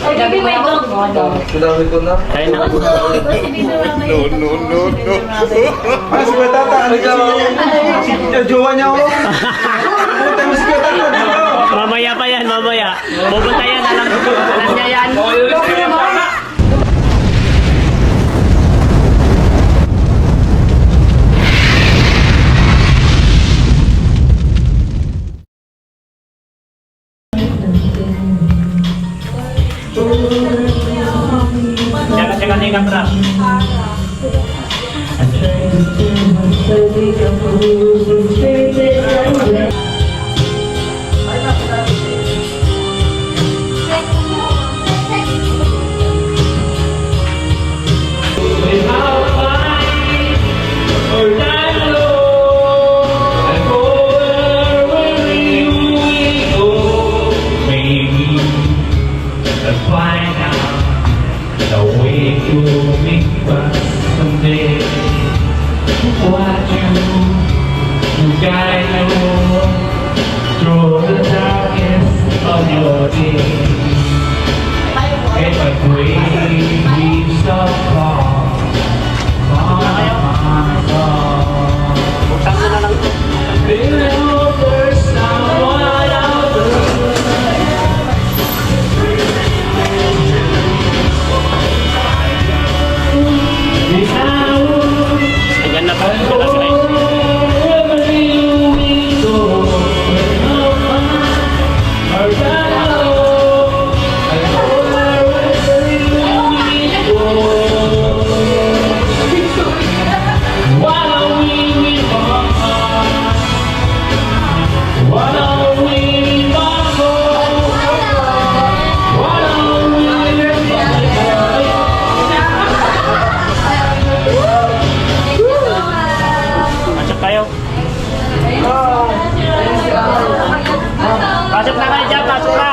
Gabi may dog. Sinabi ko na. Kaya na. No. Ah, si Kuya Tata, ano ka? Jowa niya ako. Puta mo si Kuya Tata, dito. Mamaya pa yan, mamaya. Pupunta yan, alam niya yan. Jaga tingkat beras. Pasok na kayo dyan, pasok na!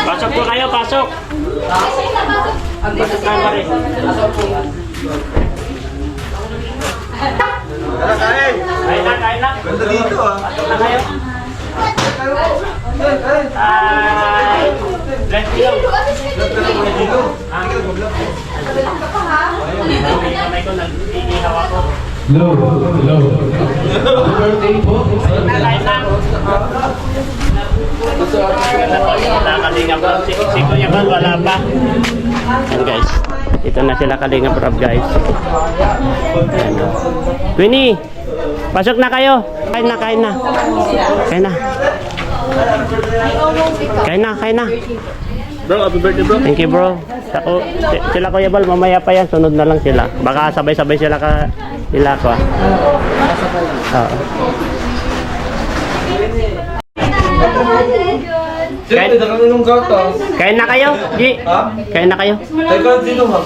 Pasok po kayo, pasok! Pasok na rin. Kain. Kain na, kain na. Ganda dito ah. Pasok na kayo. Ay! Bless you. Kamay ko, nag-iihaw ako. Hello. Happy birthday po. Kain na. Kalinga Prab. Si Kuya Bal, wala pa. Ayan guys. Ito na sila Kalinga Prab guys. Ayan. Winnie, pasok na kayo. Kain na, kain na. Kain na. Kain na, kain na. Bro, happy birthday bro. Thank you bro. Sila Kuya Bal, mamaya pa yan. Sunod na lang sila. Baka sabay-sabay sila ko. Oo. Siyempre, nakakulong gata. Kain na kayo, G. Ha? Kain na kayo. Teka, sino ha?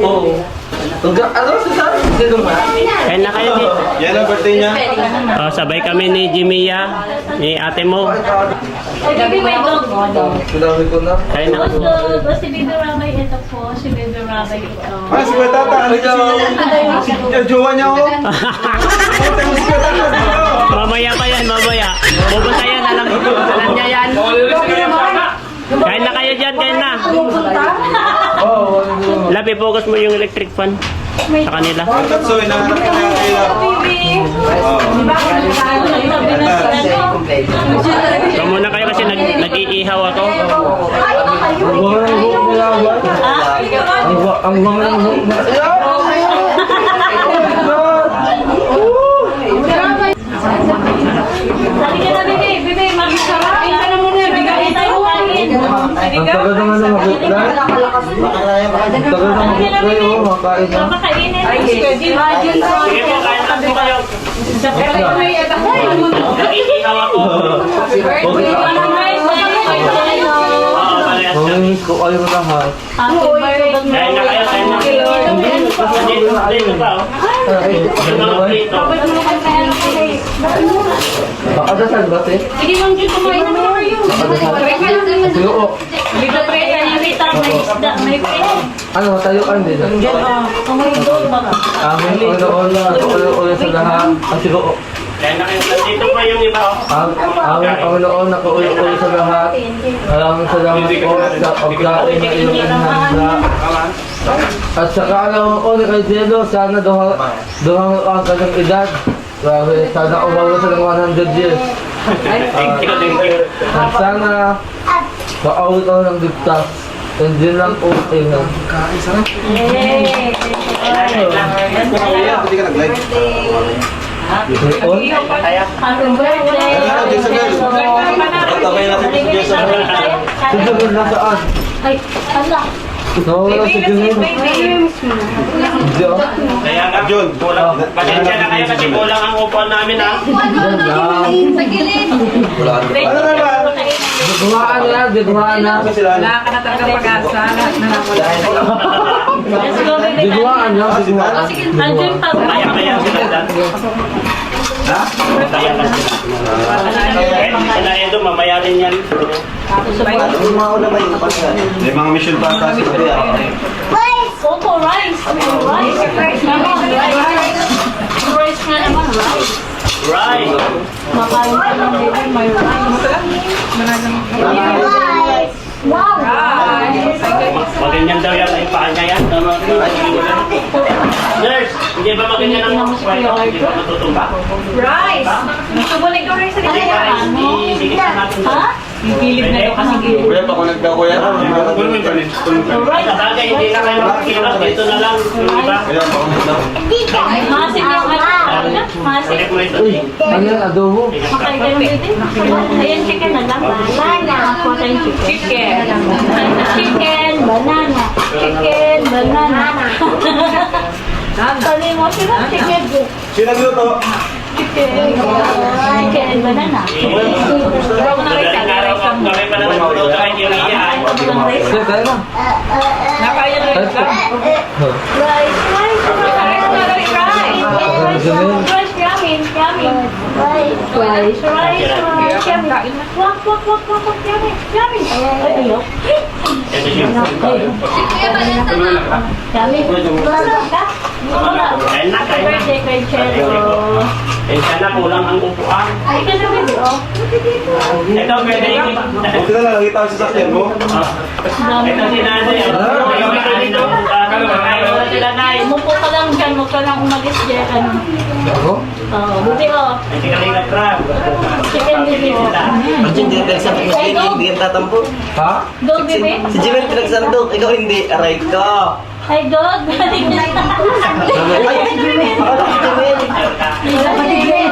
Oo. Ano si Sam? Sino ha? Kain na kayo, G. Yan ang birthday niya. Oh, sabay kami ni Jimia, ni ate mo. Gabi may dog. Sinabi ko na. Kain na kayo. Si Baby Rabay ito po. Si Baby Rabay ito. Ah, si Kuya Tata, ano ka? Jowa niya ako. Puta mo si Kuya Tata, dito. Mamaya pa yan, mamaya. Pupunta yan, alam niya yan. Kain na kayo dyan, kain na. Lab, i-focus mo yung electric fan sa kanila. So, inahanap ka na kayo. So muna kayo kasi nag-iihaw ako. Ang mga Sabi ka na, Bibi. Bibi, mag-sarap. Pinta na muna. Bigay tayo kain. Ang tagal naman na mag-reply. Ang tagal na mag-reply, oh, makain na. Makainin. Sige po, kain lang po kayo. Iihaw ako. Oo, parehas kami. Mamimiss ko kayo lahat. Happy birthday. Kain na kayo, kain na. Dito pa, oh. Yung mga prito. Makadasal ba, te? Sige, Ma'am Jun, kumain naman ako yun. Sige, oh. Dito, pre, yung rita, may isda, may prito. Ano, tayo ka hindi na. Kumain doon, baka. Amin, Panginoon sa lahat. Sige, oh. Kain na kayo. Dito pa yung iba, oh. Amin, Panginoon, nakaulit-ulit sa lahat. Maraming salamat po sa pagkain na iyong inahanda. At saka alam ko ni kay Jello, sana duhang ang kanyang edad. Grabe, sana umawala sa ng 100 years. Thank you. At sana maawit ako ng ligtas. Hindi lang okay na. Yay! Hindi ka nag-live. Happy birthday! Pagkabay natin si Jason. Si Jason nasaan? Ay, ala. Nawala si Jason. Diyo. Kaya nga, kulang. Pasensya na kayo kasi kulang ang upuan namin, ha? Yan lang. Ano naman? Dumaan na, dumaan na. Wala ka na talaga pag-asa. Lahat na nawala. Let's go, baby. Dumaan na, dumaan. Andiyan pa. Kaya sila. Ha? Kaya ka sila. Sila Edo, mamaya rin yan. May mga mission pa kasi Opo, rice. Rice. Rice nga naman, rice. Right. Makain ka ng baby, may rice. Wow! Maganyan daw yan ay paa niya yan. Nurse, hindi ba maganyan ang kwento? Hindi ba matutumba? Rice! Gusto mo lang rice sa Hindi kanya? pa rin, isigit na natin. Ha? Gilid na daw kasi gilid. Kuya, pa connect daw kuya. Rice. Sa bagay, hindi na kayo makikilos. Dito na lang. Yung iba. Kuya, pa connect daw. Masin yung ano? Masin. Ulit mo ito. Ano yan, adobo? Makain ka ng baby? Ayan, chicken na lang. Banana. Kuha tayong chicken. Chicken, banana. Chicken, banana. Tali mo sila, chicken. Sino nagluto? Chicken, banana. Kami pa na nagluto kahit yung iyan. Sige, tayo na. Nakaya na rice lang. Rice, rice, Rice na rin rice. rice, yummy, yummy. Rice, yummy. Wak, wak, wak, wak, wak, yummy, yummy. Ay, ayok. Ito siya. Yummy. Wala. Kain na, Happy kain na. birthday kay Chelo. Eh, sana kulang ang upuan. Ay, ka na, baby, oh. Ito, pwede yung... Buti na lang, nakita ko sa sakyan mo. Ito si Nanay. Ikaw na dito. Ayaw na sila, Nay. Umupo ka lang dyan, huwag ka lang umalis dyan. Ano? Ako? Oh, buti, oh. Ay, si Kalinga Crab. Chicken, baby, oh. Arjun, hindi nagsandok mo si Jimmy, hindi ka tatampo. Ha? Go, baby. Si Jimmy pinagsandok, ikaw hindi. Aray ka. Ay, dog. Balik na. Ay, si Jimmy. Ano si Jimmy?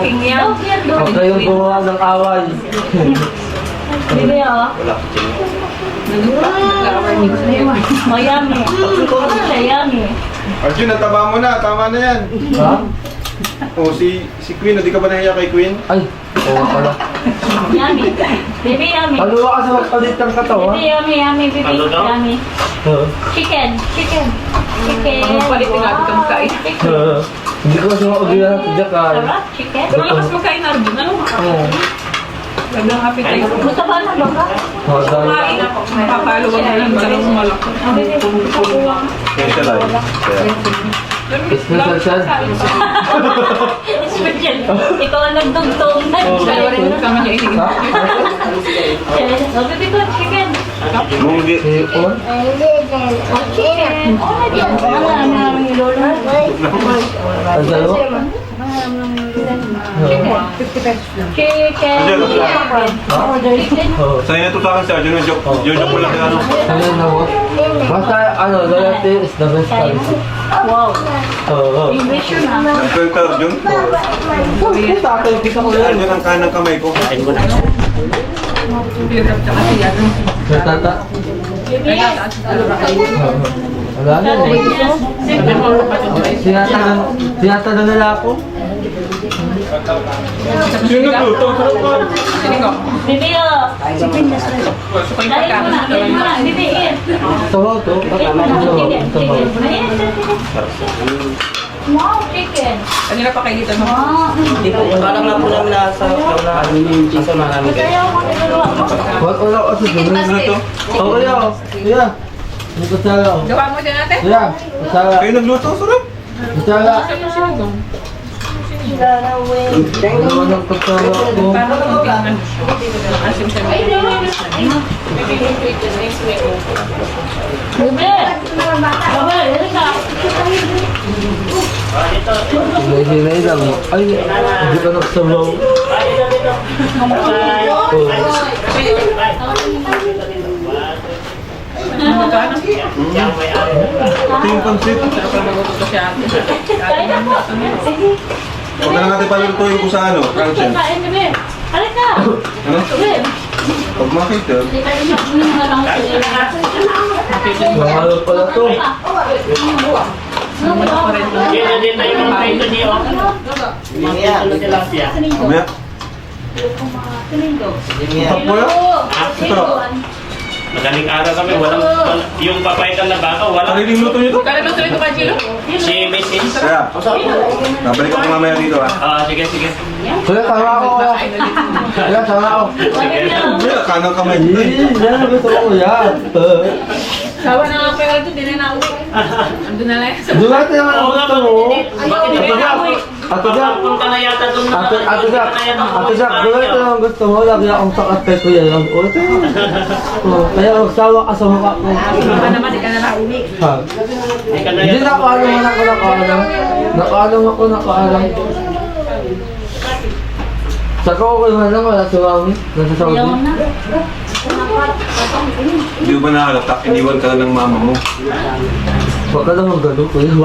King yan. Huwag kayong gumawa ng away. Bibi, oh. Oh, yummy. Siya, yummy. Arjun, nataba mo na. Tama na yan. Ha? O, si Queen. Hindi ka ba nahiya kay Queen? Ay, oo pala. Yummy. Baby, yummy. Ano ba kasi magpalit ng katawan? Baby, yummy, yummy, baby. Ano daw? Yummy. Chicken. Chicken. Chicken. Palit din natin itong kain. Hindi ko kasi maugilan ng tidyak ka. Sarap, chicken. Pero lakas magkain na Arjun. Ano? Oo. Gandang appetite. Gusto ba na ba ka? Oh, dahil. Kumain ako. Papaluwag na lang. Ganang malaki. Special ay. Special siya. Special. Ikaw ang nagdugtong. Dalawa rin kami niya inig. Ha? Oh, baby ko, chicken. Munggi. Hipon? Oh, chicken. Ano naman yung lolo? Ang dalawa? Chicken. Chicken. Oo. Sa'yo na ito sa akin si Arjun, joke mo lang kaya ano. Ano na mo? Basta ano, loyalty is the best policy. Wow. Oo. English yun ah. Ang kwento Arjun, Tatay, kita ko yan. Arjun ang kanang kamay ko. Kain mo na. Hirap siya kasi ano. Natata. Ay, tataas sa talaga. Wala na eh. Sinatagal nila ako. Sino nagluto? Sino ko? Bibi, oh. Sukay Dali pa mo na, dali mo na. Bibi, Sabaw to. Sabaw. Wow, chicken. Kanina pa kayo dito, no? Akala nga po namin nasa namin kayo. Kaya ako nagagawa ko. Wala kasi doon. Nagluto? Oh, kaya. Kaya. May kutsara. Gawa mo dyan natin? Kaya. Kutsara. Kayo nagluto? Sarap. Kutsara. Saan yung sinugong? Wala ng kutsara ko. Paano ko tingnan? Asim siya. Bibi. Baba, dali ka. Hinay lang. Ay, hindi ka nagsabaw. Oh. Magkano? Ito yung pansit. Sarap na magugusto siya. Sige. Huwag na lang natin palutuin ko sa ano, Francine. Kain, Bibi. Halika. Ano? Bibi. Pag makita, Mahal pala to. Dito din tayo mga kayo niyo. Hindi yan. mamaya. Tap mo yan? Ito. Madaling araw kami, yung papaitan na baka, walang Sariling luto nyo to? Kala gusto nito ka, Chilo? si Mrs. Kaya, babalik ako mamaya dito ha. Sige, sige. Kuya, tama ako. Kuya, tama ako. Hindi, kanang kamay. Hindi, yan ang gusto ko, kuya. Sawa na nga pera ito, di na nauwi. Andun na lang. Doon natin naman ang gusto mo. Bakit hindi na uwi? Ate Jack. Punta na yata doon na. Ate Jack, doon natin naman gusto mo. Lagi akong sakat kay kuya. O, ito yun. Kaya magsawa ka sa mukha ko. Baka naman, di ka na nauwi. Ha? Hindi ka na Hindi, yata. nakaalam ako. Nakaalam. Saka ko naman lang, wala si Mami. Nasa Saudi. Ayaw na. Hindi mo ba nakalata? Iniwan ka na ng mama mo. Huwag ka naman gano'n, kuya.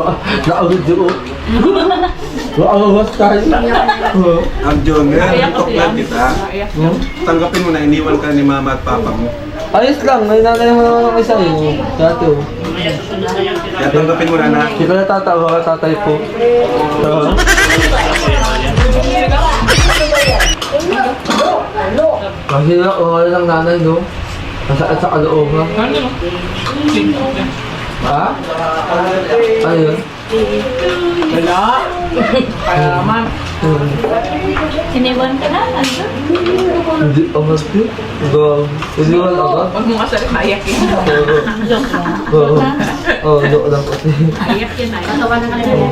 Naawid yun. Maawas tayo. Ang John, tuklan kita. Tanggapin mo na iniwan ka ni mama at papa mo. Ayos lang, may nanay mo naman ang isa yun. Dati oh. Kaya tanggapin mo na na. Hindi ko natatawa ka tatay ko. Kasi na, wala ng nanay, no? Nasaan sa kalooban. Ano? Ha? Ano yun? Wala. Kaya naman. Iniwan ka na, ano? Hindi, amas yun. Hindi wala ka? Huwag mo kasalit, maiyak yun. Oo. Oo, joke lang kasi. Maiyak yun, ay. Katawa na lang yung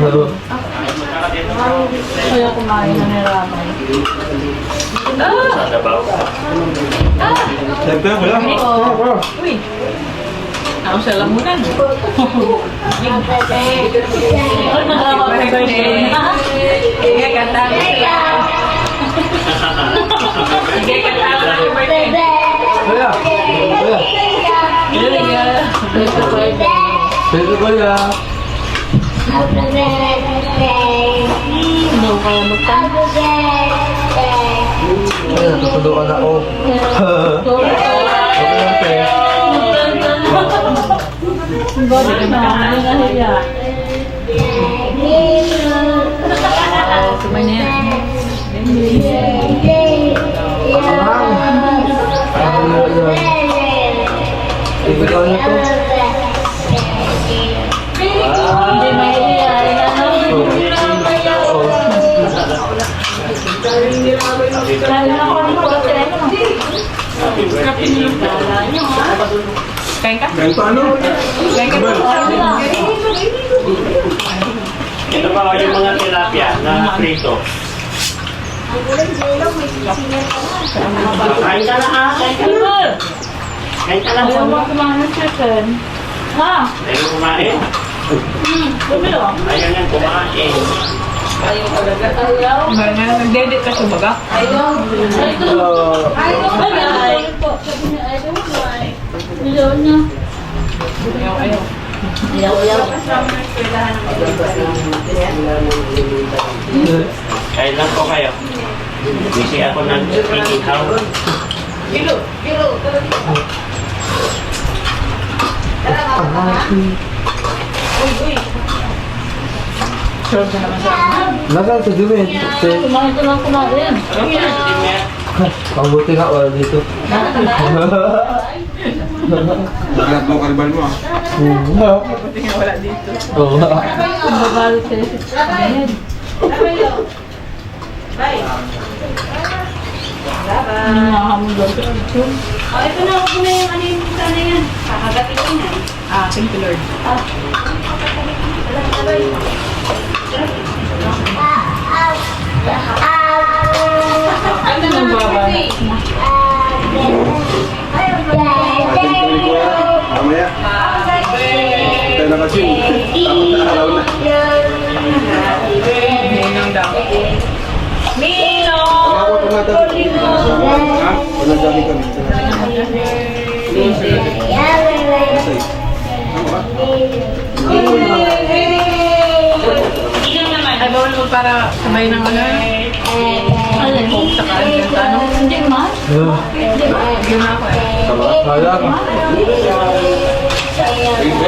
Oo. Kaya kumain na niramay. Siyempre, wala. Uy. Ako sa lamunan. Ay, magawa ka birthday. Sige, kanta. Sige, kanta. Happy birthday. Kuya! Kuya! Thank you, kuya! Hindi ko kaya magtanong. Ay, natutulungan ako. Okay lang, te. Bakit na? Ano nahiya? Sumay na yan. Ikaw na to. Hindi mahiya. Lalo na ako ng portrait mo. Kain ka? Ganito ano? Kain ka? Ito pa yung mga tilapia na prito. Kain ka na ha? Kain ka na. Kain ka na. Ayaw mo kumain ng chicken. Ha? Ayaw kumain. Bumilo. Ayaw niyang kumain. Ayaw. Ba nga, nagdedit ka sa baga? Ayaw. Ayaw po. Sabi niya, I don't like. Ayaw niya. Ayaw. Ayaw. Kain lang po kayo. Busy ako nag-ihaw. Nasaan sa dumi? Kumain ko lang kumain. Mabuti nga wala dito. Lahat mo karibal mo ah. Buti nga wala dito. Oo. Mababalot sila sa amin. Nakahamon daw sa akin. Ito na, huwag mo na yung ano yung sana yan. Kakagatin ko na. Thank you Lord. Ano na naman? Mamaya. Tayo na kasi. Tapos na araw na. Ninong daw. Ako ito natin. Ha? Wala dami kami. Ay, bawal mo para sabay ng ano. Coke sa kanin sa ano. Hindi ma. Yun na ako eh. Kaya ka.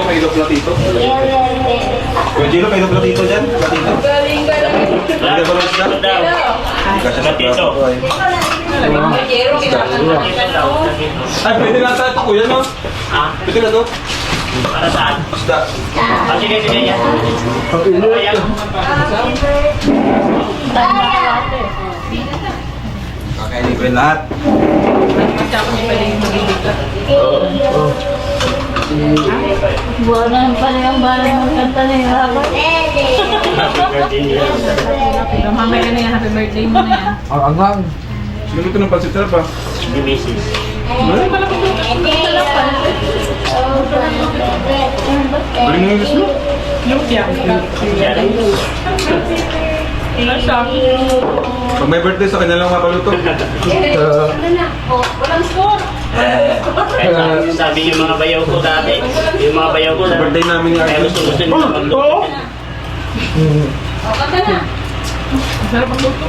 May ilo platito. Kuya Gino, may ilo platito dyan. Platito. Hindi ba rin siya? Kasi sa Platito. Ay, pwede na tayo ito kuya, no? Pwede na to? Para saan? Isda. Sige, sige yan. Ang init. Ayan. Kakainin ko yung lahat. Kasi ako niya pwede yung magiging ka. Buwan na pala yung balang magkanta na yung habang. Happy birthday niya. Pero mamaya na yan, happy birthday mo na yan. Ang anghang. Luto ng pansit sarap ah. Si Mrs. Balik mo yung gusto mo. Lumpia. Pag may birthday sa kanya lang mapaluto. Kaya sabi yung mga bayaw ko dati, yung mga bayaw ko Sa birthday namin yung kaya Arjun. gusto nila magluto. Sarap ang luto.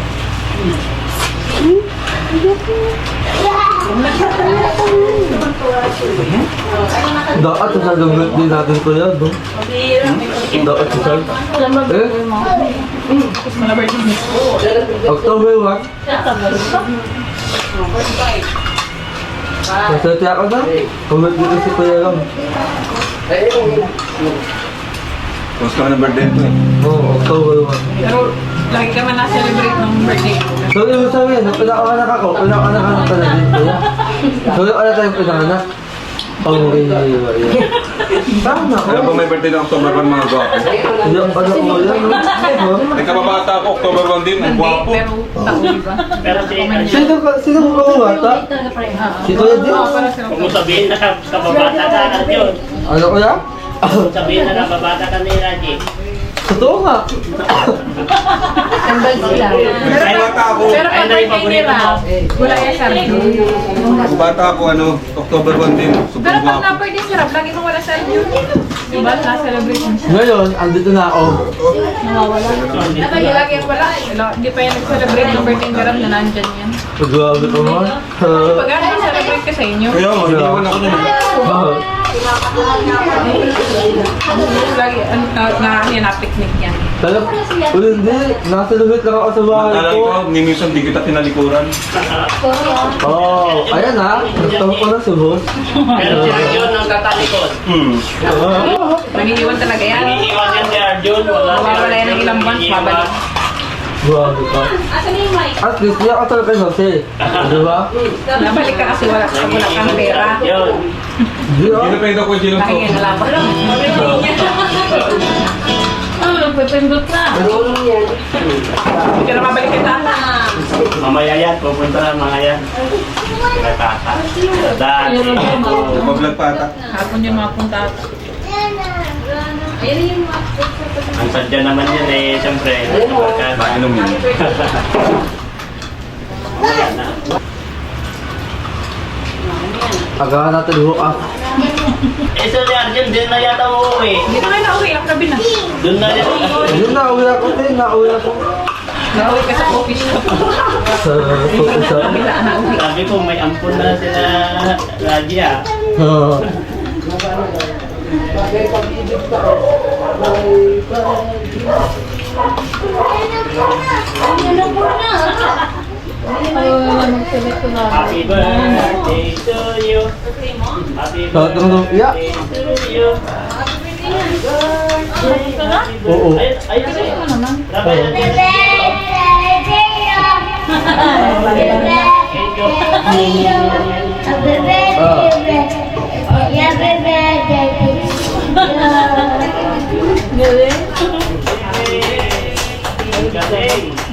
Dapat sa lumit din natin ko yan, no? Dapat sa sal. Alam mo ba yung mga? Mga birthday mo. October 1. Masaya ka na? Kumit dito si Kuya lang. Tapos ka ng birthday ko eh. Oo, October 1. Pero lagi ka man na-celebrate ng birthday mo. So, ibig sabihin, nung pinakanak ako, pinakanak ka na din, Kuya. So, yung ano tayong pinakanak? Panguri na yun. Tama Alam ko. ba may birthday ng October 1 mga gwapo? Hindi ang anak ko yan, no? May kababata ako, October 1 din, ang gwapo. Pero taon, di ba? Pero si Sino mo ba bata? Si Kuya din? Oo, parang sila. kung mo sabihin na kababata ka na yun. Ano ko yan? Kung sabihin na kababata ka ni Raji. Totoo nga. Sambal sila. May bata ako. Pero pag birthday ni Ralph, wala yung Sergio. Kung bata ako, ano, October 1 din. Pero Sobrang pag gwapo. na-birthday si Ralph, lagi mo wala Sergio. Diba? Na-celebration siya. Ngayon, andito na ako. Nawawala. Lagi wala. Hindi pa yan nag-celebrate ng birthday ni Ralph na nandyan yan. Grabe ko man. Pag ano celebrate ka sa inyo, Kaya mo, hindi ko na ako nila. lagi na picnic yan. Talag, hindi. Nasa lumit lang ako sa bahay Alam ko. ko, ni minsan di kita tinalikuran. Oh, ayan ha. Nagtama ko na subos. Pero si Arjun ang tatalikod. Nangiiwan talaga yan. Iniiwan yan si Arjun. Wala si Mawawala yan ng ilang months, babalik. Grabe ka. At least, hindi ako talaga kay Jose. Di ba? Nabalik ka kasi wala kang pera. Yun. Di ba? Gino kayo daw ko, Gino. Lagi nga nalaban. Nagpipindot na. Hindi ka na mabalik kita. Mamaya yan. Pupunta na mga yan. Kaya tata. Dati. Mablog pa ata. Hapon yung mga punta. Ang sadya naman yan eh. Siyempre. Mainom yun. Agahan natin bukas. Eh, so si Arjun, din na yata uuwi. Hindi na kayo nauwi. Ang gabi na. Doon na yan. Hindi, nauwi ako din. Nauwi ako. Nauwi ka sa office ko. Sa Sabi ko, may ampun na sila Radia. Oo. Happy birthday to you. Happy Yeah. birthday to you. Oo. Ayun sa'yo.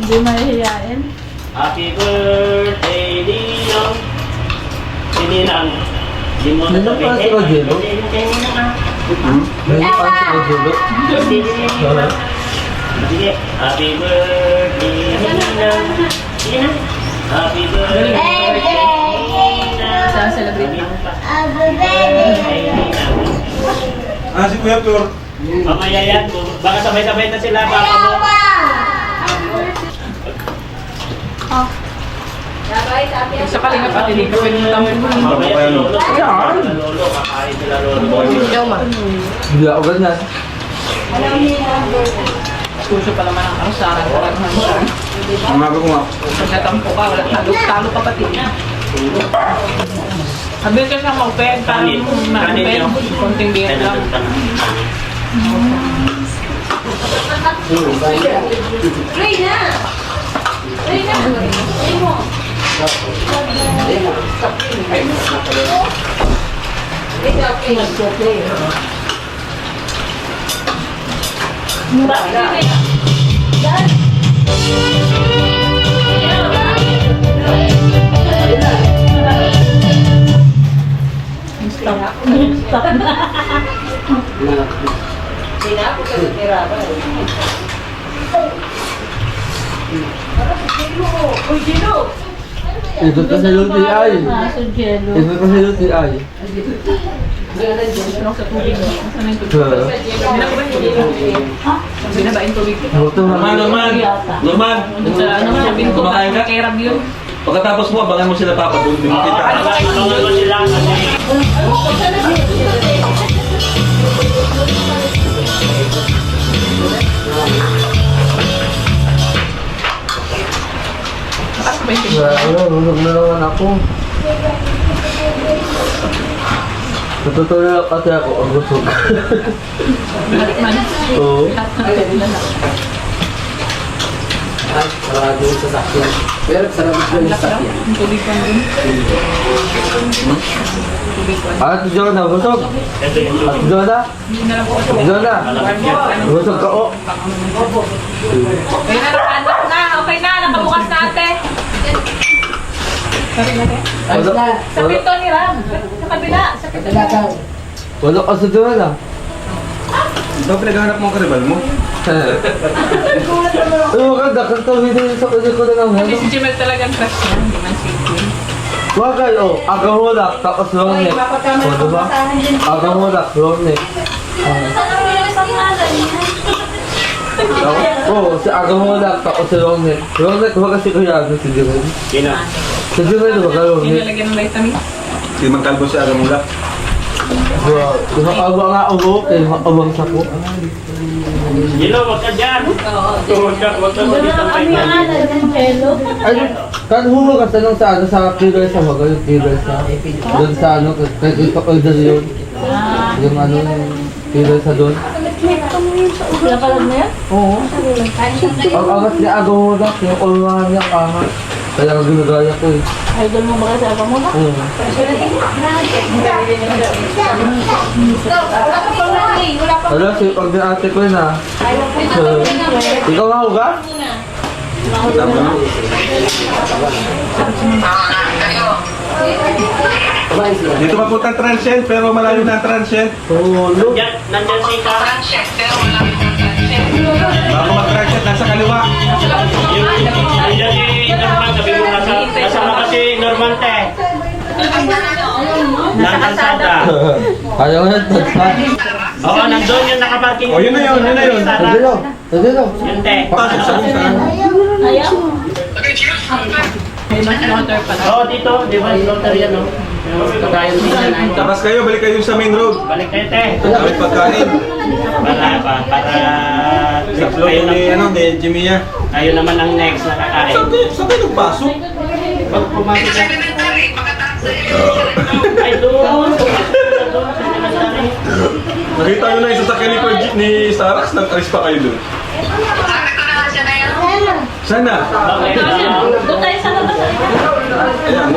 Hindi mahihiyain. Happy birthday, Lino. Si Ninang. Di mo na Ninang pa si Ojelo? May pa si Ojelo? Sige. Happy birthday, Ninang. Ninang. Happy birthday, Sa celebrate lang. Ah, si Kuya Pure. Mamaya yan. Baka sabay-sabay na sila. Papa mo. Sa kalinga pati di ka pwede naman. Mamaya si Lolo. Lolo. Kakain sila Lolo. Hindi ako ganyan. Suso pa naman ang karusaran. Umaga ko nga. Pagkatampo ka, wala talo ka pati. Sabi ka siyang mag-bed, Kanin. Kanin mag-bed, nyo. konting bed lang. Ikot ka sa UTI. Maso jello. Ikot ka sa UTI. Tulong sa tubig. Saan yung tubig? Binabain tubig. Buto Norman, Norman. Norman. Sa ano nga, sabihin ko, Kumakain ka? kay Rab yun. Pagkatapos mo, abangan mo sila Papa. Doon din kita. Abangan mo sila. Hulog na naman ako. Natutuloy kasi ako ang busog. Balik man. Oo. Sarado yung sasakyan. Pero sarado yung sasakyan. Yung tubig pa dun. Ate Jonah, busog. Ate Jonah. Hindi na lang po ako. Jonah. Busog ka o. Okay na, nakaanap na. Okay na, nakabukas na ate. Sa pinto ni Ram. Sa kabila. Sa pinto. Wala ka sa Jonah. Ito pinaghanap mo ang karibal mo. Ay, maganda. Kantawin din sa kanya ko na lang. Hindi si Jimel talagang crush niya. Hindi man si Jim. Wagay, oh. Agahulak, tapos long neck. O, diba? Agahulak, long neck. Oo, si Agahulak, tapos si long neck. Long neck, wag kasi kuya, si Jimel. Sino? Si Jimel, wag ka long neck. Nilalagyan ng vitamin. Si Magkalbo si Agamulak. Wow, aba nga ulo, kay abang sako. Yelo, wag ka dyan. Wag ka dito. Jello. Ay, kan hulo ka tanong sa ano, sa pillar sa wag, yung pillar sa, doon sa ano, kay order yun. Yung ano, yung pillar sa doon. Nakalag na yan? Oo. Ang angat ni Agahulak, yung ulungan niya, angat. Kaya ang ginagaya ko eh. Idol mo ba kasi ako muna? Oo. Wala, si pag ni ate ko yun ah. Ikaw nga huga? Tama na. Dito papunta ang transient, pero malayo na ang transient. Oo, look. Nandyan si Kara. Bago mag-transient, nasa kaliwa. Nandyan si Norman. Sabi mo, nasama kasi Norman te. Nandyan Ayaw nga, tagsa. Oo, nandun yung nakaparking. Oh, yun na yun, yun na yun. Pwede lang, pwede lang. Yun te. Pasok sa kung saan. Ayaw. May mas motor pala. Oo, dito. Di ba? Slaughter yan, no? Kagayan din yan. ay. Labas kayo, balik kayo sa main road. Balik kayo, te. Damit pagkain. Para Sa flow kayo ni, na- ni Jimmy ya. kayo naman ang next na kakain. Saan kayo nagpasok? Pag pumasok ka. Ay, doon. Doon sa elementary. Nakita nyo na yung sasakyan ni Sarax, nag-aris pa kayo doon. Sana? Bakit? Doon tayo sa labas. Ayan.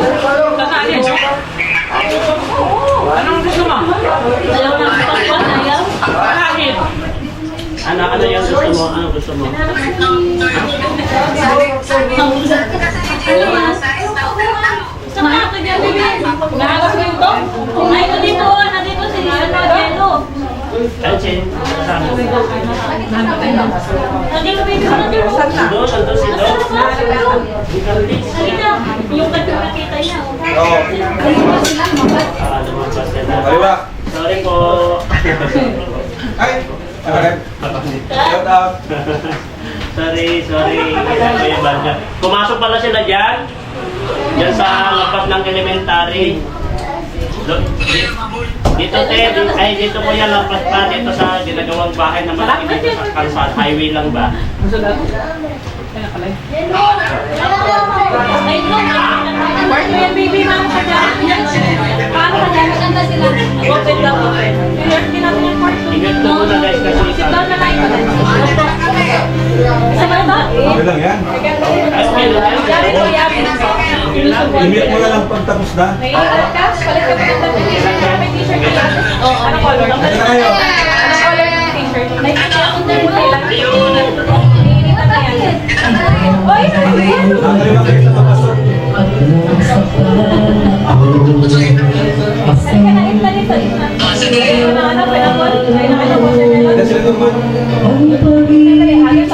Kakain. Anong gusto mo? Ayaw na. Ayaw. Kakain. Ano yung gusto mo? Ano gusto mo? Samahan ko dyan, baby. Nahagas mo yung to? Ay, nandito. Nandito si Jello. Kanchin. Kasama. Nandito, baby. Nandito. Doon, nandun si Doc. Halika. Yung nakita niya. Oo. Lumabas ka na. Kaliwa. Sorry po. Ay! Okay. Shout out. Sorry. Pumasok pala sila dyan. Dyan sa lapat ng elementary. Dito, dito po yan lapat pa. Dito sa ginagawang bahay na malaki dito sa kalsada. Highway lang ba? Gusto lang. Kaya kalay. Ay, no. Part mo yan, baby. Mama ka dyan. Paano ka dyan? Maganda sila. Open lang. Hindi natin yung part. Ingat po muna guys kasi Sit down na lang. Isa ba ba? Okay lang yan. As meron yan. Yari ko, yari. Limit mo na lang pagtapos na. Palit ka pa ng t-shirt. May t-shirt ka yan. Oo, ano color? Ano na kayo? Ano color ng t-shirt? May under mo lang. Iinitan na yan. Oy, Ang kaliwa kayo sa papasok. Halika na, itla dito. Ano, pinapon? Ay, nakita po siya nila. Yan sila tungkol. Ayos,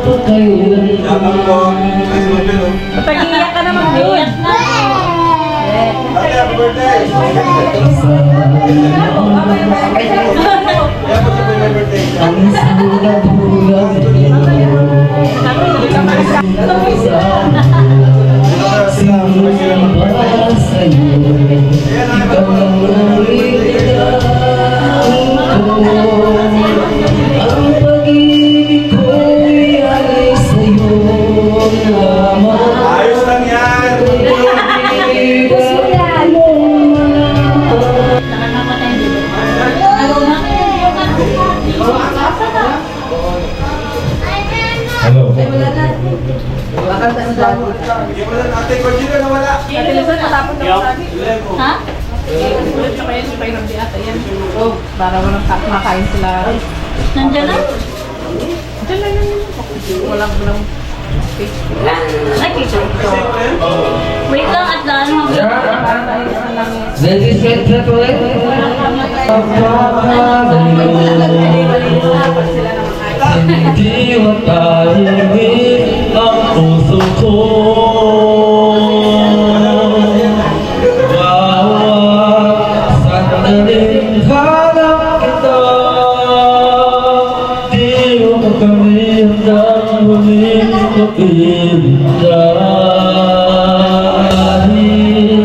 Yaman po. Nice one, Bill. Pag-iiyak ka naman, babe. Ate, happy birthday! Yan po sa my birthday. Ayos lang yan! Hello. Bigyan mo lang ate, Corgina na wala. Ate Luzon, matapos na Yo. sabi. Ha? Ulit sa kayo, kayo ng diata yan. Para walang makain sila. Nandiyan na? Diyan lang yun. Walang space. Ay, t-shirt. Wait lang at ano Ladies and gentlemen, hindi matahimik ang puso ko. Bawat sandaling hanap kita, di mo kami handang huling mag-ibig. Dahil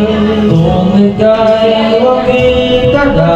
kung ika'y makita na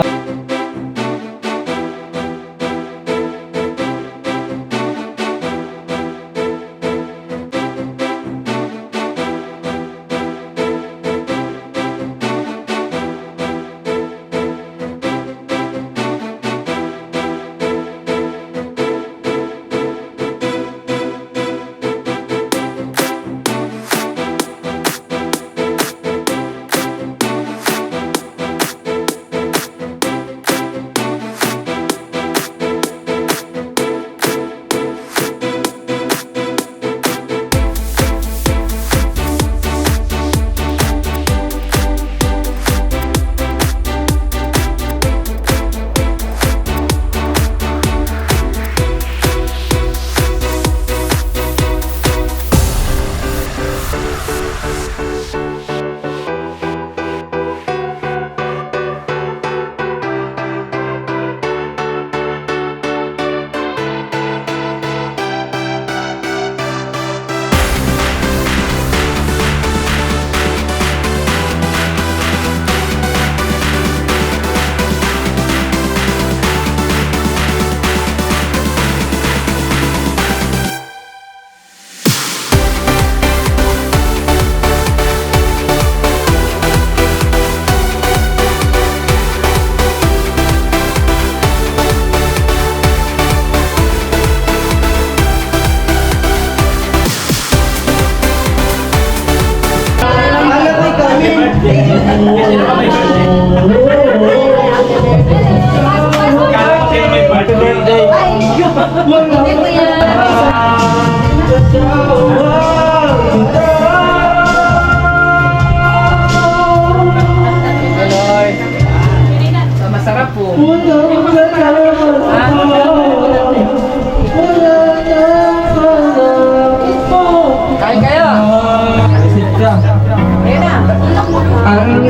Sino ba may birthday? Kala ko sino may birthday. Hindi ko yan. Masarap po. Kain kayo. Ang